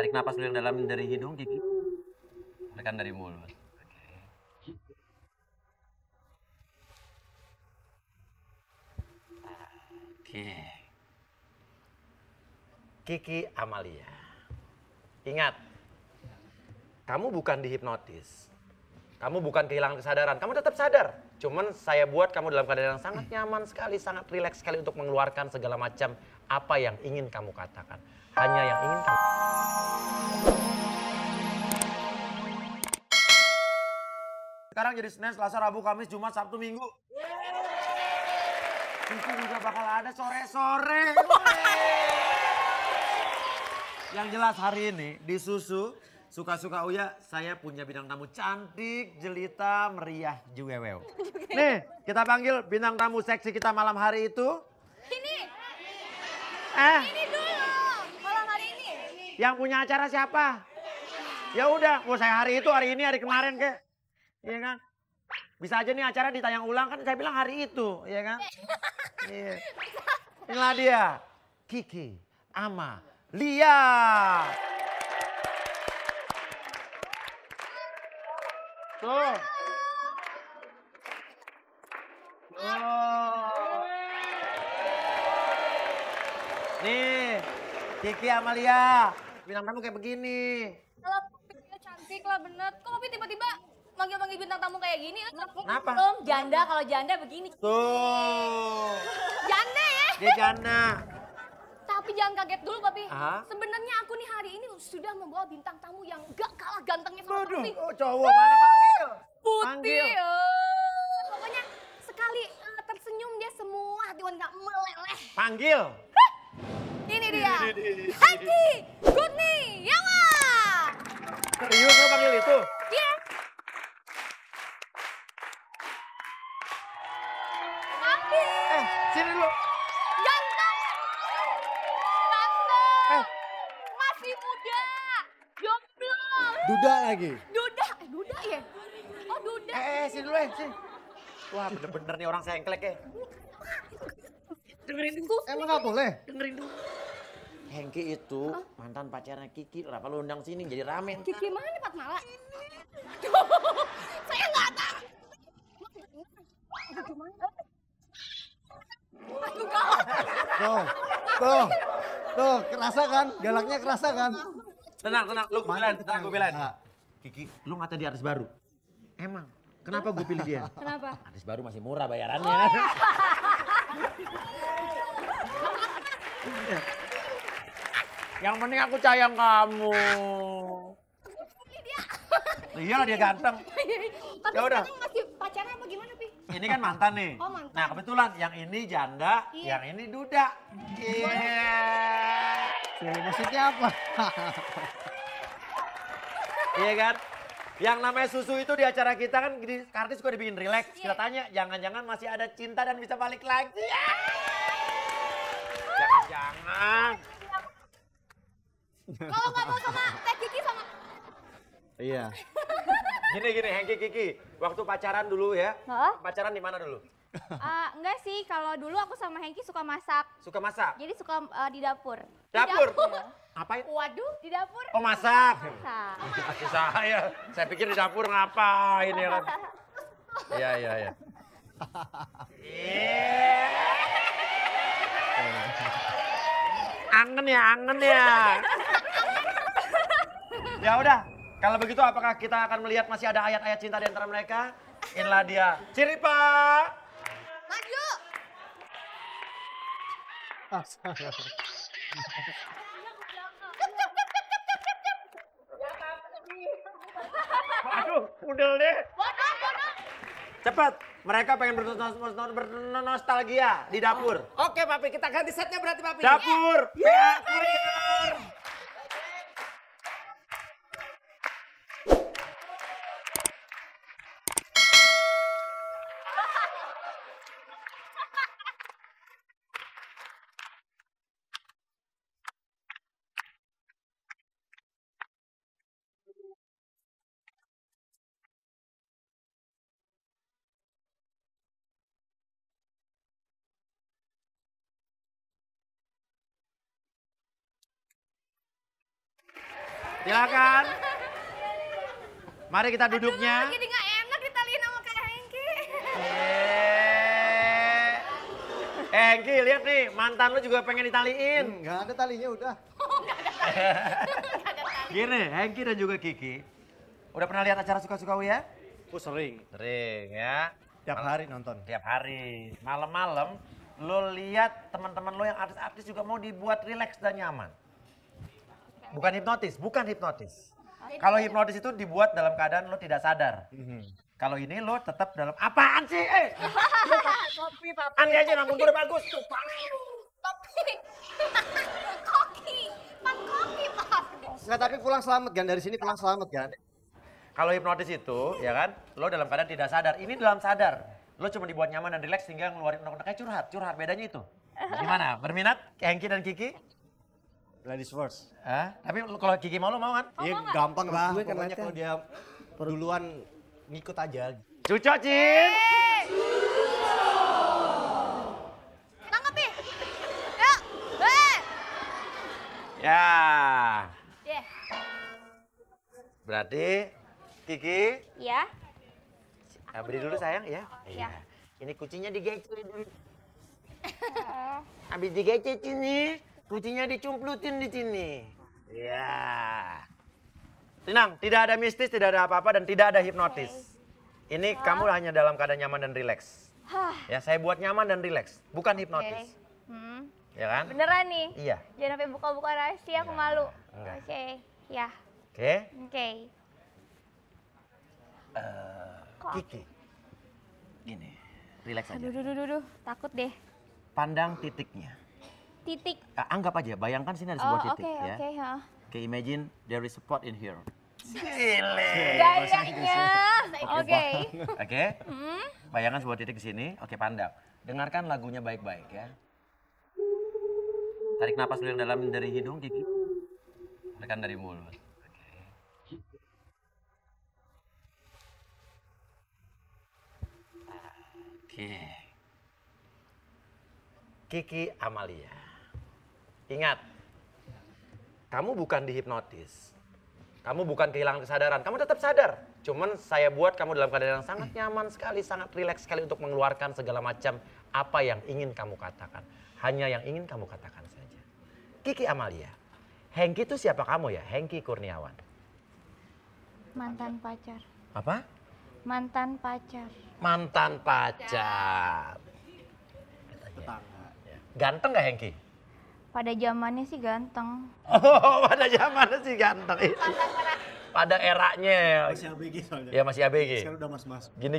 Tarik napas dulu yang dalam dari hidung, Kiki. Tekan dari mulut. Oke. Kiki Amalia. Ingat, kamu bukan dihipnotis. Kamu bukan kehilangan kesadaran, kamu tetap sadar. Cuman saya buat kamu dalam keadaan yang sangat nyaman sekali, sangat rileks sekali untuk mengeluarkan segala macam apa yang ingin kamu katakan. Hanya yang ingin kamu... Sekarang jadi Senin, Selasa, Rabu, Kamis, Jumat, Sabtu, Minggu. Itu juga bakal ada sore-sore. Yang jelas hari ini di Susu, suka-suka Uya, saya punya bintang tamu cantik, jelita, meriah, juwewew. Nih, kita panggil bintang tamu seksi kita malam hari itu. Ini. Ini dulu, malam hari ini. Yang punya acara siapa? Ya udah, mau saya hari itu, hari ini, hari kemarin kek. Iya kan? Bisa aja nih acara ditayang ulang kan saya bilang hari itu, iya kan? Iya. Inilah dia, Kiki Amalia. Tuh. Nih, Kiki Amalia. Bintang tamu kayak begini. Kalau Papi cantik lah bener. Kok Papi tiba-tiba manggil-manggil bintang tamu kayak gini? Kenapa? Om, janda kalau janda begini. Tuh. Janda ya? Dia janda. Tapi jangan kaget dulu Papi. Ah? Sebenarnya aku nih hari ini sudah membawa bintang tamu yang gak kalah gantengnya sama Waduh, Papi. oh cowok mana panggil? Putih. Panggil. Pokoknya sekali tersenyum dia semua hati wanita meleleh. Panggil. Ini dia. Hengki Kurniawan. Serius lo panggil itu? Iya. Papi. Sini dulu. Ganteng. Ganteng. Masih muda. Jomblo. Duda lagi. Duda. Duda ya? Oh Duda. Sini dulu sini. Wah bener-bener nih orang sengklek ya. Dengerin dulu. Emang nggak boleh? Dengerin dulu. Hengki itu mantan pacarnya Kiki. Kenapa lu undang sini jadi rame? Kiki mana Pak Mala? Saya nggak tahu. Tuh, kerasa kan? Galaknya kerasa kan? Tenang, lu gue belain, tenang gue belain. Nah. Kiki, lu ngata di artis baru. Emang, kenapa gue pilih dia? Kenapa? Artis baru masih murah bayarannya kan? Yang penting aku sayang kamu. Iya dia ganteng. Tapi Ya udah. sekarang masih pacaran apa gimana Pi? Ini kan mantan nih. Oh, mantan. Nah kebetulan yang ini janda, Iya. yang ini duda. Iya. Maksudnya apa? Iya kan? Yang namanya Susu itu di acara kita kan di kartis suka dibikin relax. Kita tanya, jangan-jangan masih ada cinta dan bisa balik lagi. Jangan-jangan. Kalau nggak mau sama Teh Kiki sama Iya. Gini, Hengki Kiki. Waktu pacaran dulu ya. Hah? Pacaran di mana dulu? Enggak sih, kalau dulu aku sama Hengki suka masak. Suka masak? Jadi suka di dapur. Dapur? Iya. Ngapain? waduh. Di dapur Oh masak. masak. Saya pikir di dapur ngapain ya kan? Iya. Angen ya. Ya udah, kalau begitu apakah kita akan melihat masih ada ayat-ayat cinta di antara mereka? Inilah dia. Ciri Pak. Maju. Aduh, udel deh. Cepat, mereka pengen bernostalgia di dapur. Oke Papi, kita ganti setnya berarti Papi. Dapur, PA Kurier. Silakan. Mari kita duduknya. Jadi nggak enak ditaliin sama Kak Hengki. Hengki, lihat nih, mantan lu juga pengen ditaliin. Nggak ada talinya udah. Gini, Hengki dan juga Kiki. Udah pernah lihat acara Suka-Suka ya? Oh sering. Sering ya. Tiap hari nonton. Tiap hari. Malam-malam lo lihat teman-teman lo yang artis-artis juga mau dibuat rileks dan nyaman. Bukan hipnotis, bukan hipnotis. Kalau hipnotis itu dibuat dalam keadaan lo tidak sadar. Kalau ini lo tetap dalam apaan sih? Kopi tapi. Andi aja rambut gue udah bagus. Koki. Pak Koki, Pak. Nggak, tapi pulang selamat kan, dari sini pulang selamat kan. Kalau hipnotis itu, ya kan, lo dalam keadaan tidak sadar. Ini dalam sadar. Lo cuma dibuat nyaman dan rileks hingga ngeluarin unek-unek kayak curhat. Bedanya itu. Gimana? Berminat? Hengki dan Kiki? Ladies first. Tapi kalau Kiki mau, lo mau kan? Iya gampang lah. Pokoknya kalau dia duluan ngikut aja. Cucok, Cin! Tangkap nih. Yuk. Ya. Yeah. Berarti Kiki, Ya. beri dulu sayang ya. Iya. Ini kucingnya digece dulu. Habis digece sini, kucingnya dicumplutin di sini. Ya. Tenang, tidak ada mistis, tidak ada apa-apa dan tidak ada hipnotis. Ini kamu hanya dalam keadaan nyaman dan rileks. Ya, saya buat nyaman dan rileks, bukan hipnotis. Ya kan? Beneran nih? Iya. Jangan sampai buka-buka rahasia, aku malu. Enggak. Oke. Ya. Oke. Oke. Kiki. Gini, rileks aja. Aduh. Takut deh. Pandang titiknya. Titik. Anggap aja, bayangkan sini ada sebuah titik ya. Oke. Oke, imagine there is a spot in here. Gayanya. Oke. Oke? Bayangkan sebuah titik di sini. Oke, pandang. Dengarkan lagunya baik-baik ya. Tarik napas dulu yang dalam dari hidung, Kiki. Tekan dari mulut. Oke. Kiki Amalia. Ingat, kamu bukan dihipnotis. Kamu bukan kehilangan kesadaran, kamu tetap sadar. Cuman saya buat kamu dalam keadaan yang sangat nyaman sekali, sangat rileks sekali untuk mengeluarkan segala macam apa yang ingin kamu katakan. Hanya yang ingin kamu katakan saja. Kiki Amalia, Hengki itu siapa kamu ya? Hengki Kurniawan. Mantan pacar. Apa? Mantan pacar. Mantan pacar. Tetangga. Ganteng gak Hengki? Pada zamannya sih ganteng. Oh, pada zamannya sih ganteng. Pada eranya. Masih ABG soalnya. Ya masih ABG. Sekarang udah mas-mas. Gini.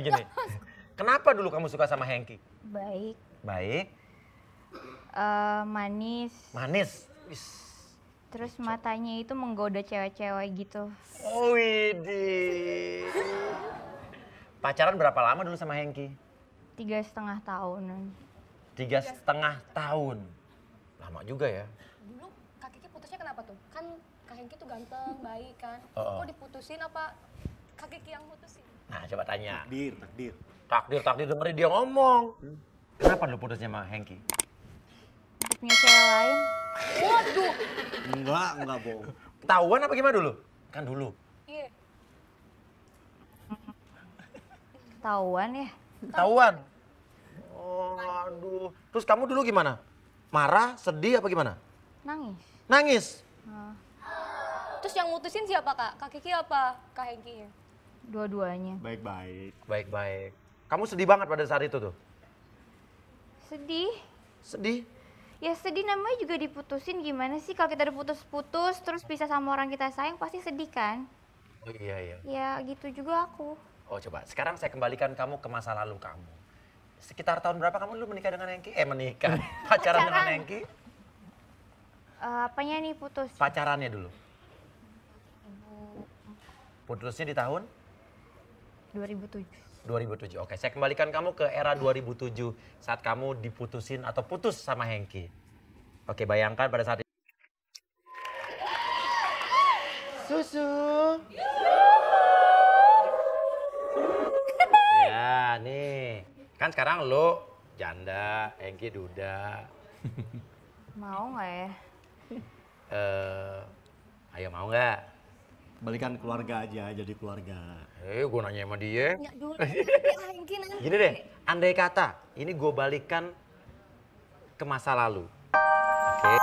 Kenapa dulu kamu suka sama Hengki? Baik. Baik. Manis. Manis. Terus matanya itu menggoda cewek-cewek gitu. Oh, widih. Pacaran berapa lama dulu sama Hengki? 3,5 tahunan. 3,5 tahun. Lama juga ya. Dulu Kak Kiki putusnya kenapa tuh? Kan Kak Hengki tuh ganteng, baik kan. Oh. Kok diputusin apa Kak Kiki yang putusin? Nah, coba tanya. Takdir. Takdir dengerin dia ngomong. Kenapa lu putusnya sama Hengki? Aku punya cewek lain. Waduh. Enggak bohong. Ketahuan apa gimana dulu? Kan dulu. Iya. Ketahuan ya. Ketahuan. Oh, aduh. Terus kamu dulu gimana? Marah, sedih apa gimana? Nangis. Nangis. Terus yang mutusin siapa Kak? Kak Kiki apa Kak Hengki? Dua-duanya. Baik-baik. Baik-baik. Kamu sedih banget pada saat itu tuh? Sedih. Sedih? Ya sedih, namanya juga diputusin, gimana sih kalau kita udah putus-putus terus pisah sama orang kita sayang pasti sedih kan? Oh iya. Ya gitu juga aku. Oh coba, sekarang saya kembalikan kamu ke masa lalu kamu. Sekitar tahun berapa kamu dulu menikah dengan Hengki? Menikah. Pacaran dengan Hengki? Apanya nih putus? Pacarannya dulu. Putusnya di tahun? 2007. 2007. Oke, saya kembalikan kamu ke era 2007 saat kamu diputusin atau putus sama Hengki. Oke, bayangkan pada saat itu. Susu. Ya, nih. Kan sekarang lo janda, Hengki duda. Mau nggak ya? Ayo mau nggak? Balikan keluarga aja, jadi keluarga. Gue nanya sama dia. Ya dulu, lagi nanti. Gini deh, andai kata ini gue balikan ke masa lalu. Oke.